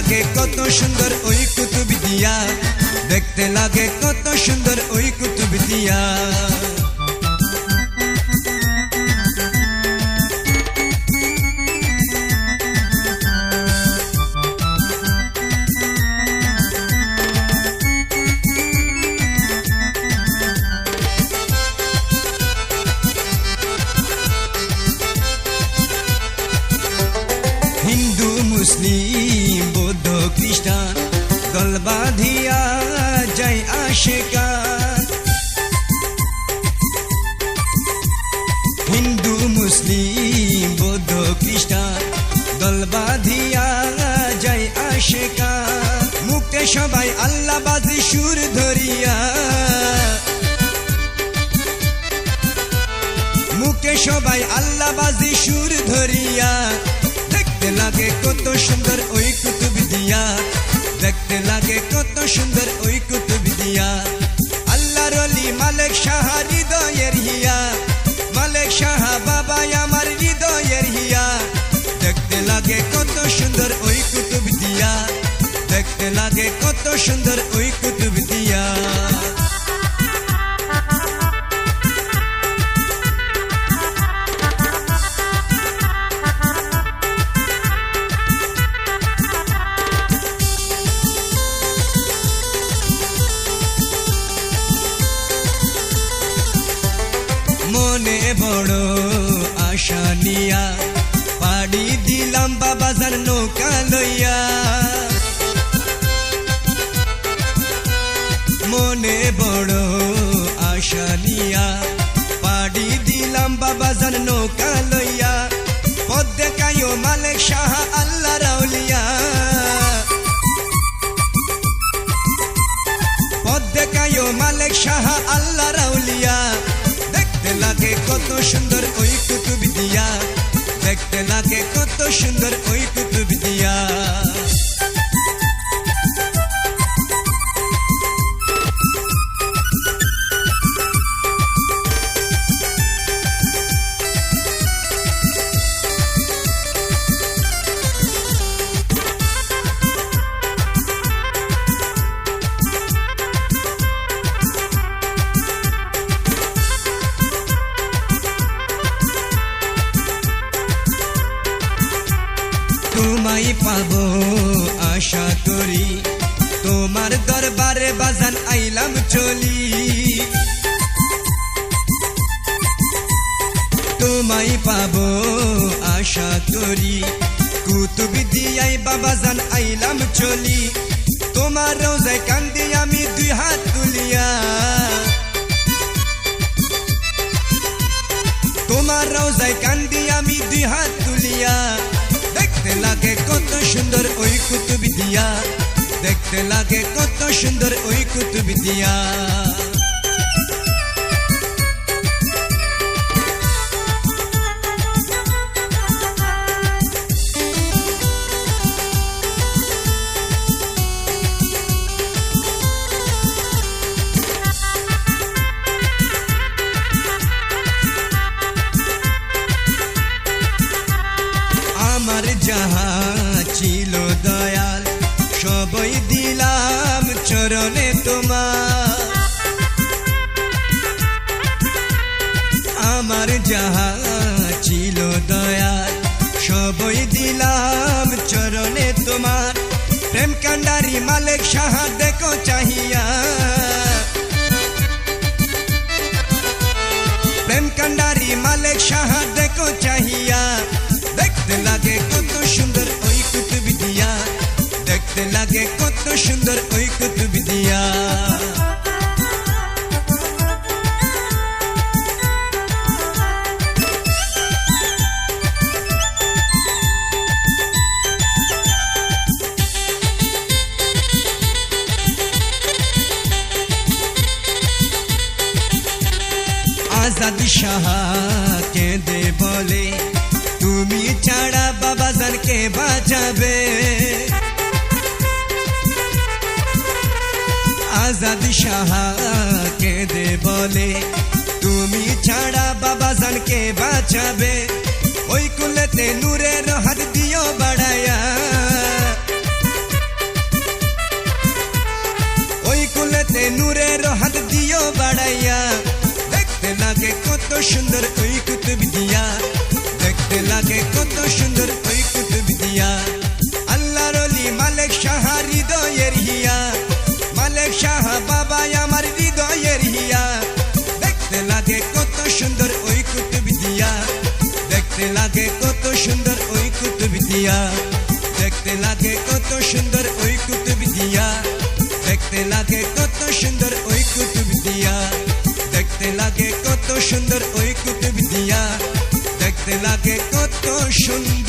লাগে কত সুন্দর ওই কুতুব দিয়া, দেখতে লাগে কত সুন্দর ওই কুতুব দিয়া। হিন্দু মুসলিম বৌদ্ধ খ্রিস্টান দল বাঁধিয়া যায় আশিকান। হিন্দু মুসলিম বৌদ্ধ খ্রিস্টান দল বাঁধিয়া যায় আশিকান। মুখে সবাই আল্লাহ বাজি সুর ধরিয়া, মুখে সবাই আল্লাহ বাজি সুর ধরিয়া। দেখতে লাগে কত সুন্দর ওই কুতুব দিয়া, দেখতে লাগে কত সুন্দর ওই কুতুব দিয়া। আল্লাহর ওলি মালিক শাহ হৃদয়ের হিয়া, মালিক শাহ বাবা আমার হৃদয়ের হিয়া। দেখতে লাগে কত সুন্দর ওই কুতুব দিয়া, দেখতে লাগে কত সুন্দর ওই কুতুব দিয়া। মনে বড় আশা নিয়া পাড়ি দিলাম বাবাজান নৌকা লইয়া। মনে বড় আশা নিয়া পাড়ি দিলাম বাবাজান নৌকা লইয়া। পথ দেখাইও মালিক শাহ আল্লাহ রাউলিয়া, পথ দেখাইও মালিক শাহ আল্লাহ রাউলিয়া। দেখতে লাগে কত সুন্দর ওই কুতুব দিয়া, দেখতে লাগে কত সুন্দর ওই কুতুব দিয়া। তোমায় পাবো আশা করি, তোমার দরবারে বাজান আইলাম চলি। তোমায় পাবো আশা করি, কুতুব দিয়াই বাবাজান আইলাম চলি। তোমার রোজায় কান্দি আমি দুই হাত তুলিয়া, তোমার রোজায় কান্দি আমি দুই হাত তুলিয়া। দেখতে লাগে কত সুন্দর ওই কুতুব দিয়া, দেখতে লাগে কত সুন্দর ওই কুতুব দিয়া। আমার যাহা ছিল দয়াল সবই দিলাম চরণে তোমার। আমার যাহা ছিল দয়াল সবই দিলাম চরণে তোমার। প্রেম কান্ডারি মালিক শাহ দেখো চাহিয়া, প্রেম কান্ডারি মালিক শাহ দেখো চাহিয়া। দেখতে লাগে কত সুন্দর ওই কুতুব দিয়া, দেখতে লাগে কত সুন্দর ওই কুতুব দিয়া। আজাদ শাহ কেঁদে বলে, তুমি ছাড়া বাবাজান কে বাঁচাবে। আজাদ শাহ কেঁদে বলে, তুমি ছাড়া বাবাজান কে বাঁচাবে। ওই কুলেতে নূরের হাত দিও বাড়ায়া, নূরের হাত দিও বাড়াইয়া দেখতে লাগে কত সুন্দর ওই কুতুব দিয়া দেখতে লাগে কত সুন্দর ওই কুতুব দিয়া আল্লাহর ওলি মালিক শাহ হৃদয়ের হিয়া মালিক শাহ বাবা আমার হৃদয়ের হিয়া দেখতে লাগে কত সুন্দর ওই কুতুব দিয়া দেখতে লাগে কত সুন্দর ওই কুতুব দিয়া দেখতে লাগে কত সুন্দর ওই কুতুব দিয়া দেখতে লাগে কত সুন্দর ওই কুতুব দিয়া দেখতে লাগে কত সুন্দর ওই কুতুব দিয়া দেখতে লাগে কত সুন্দর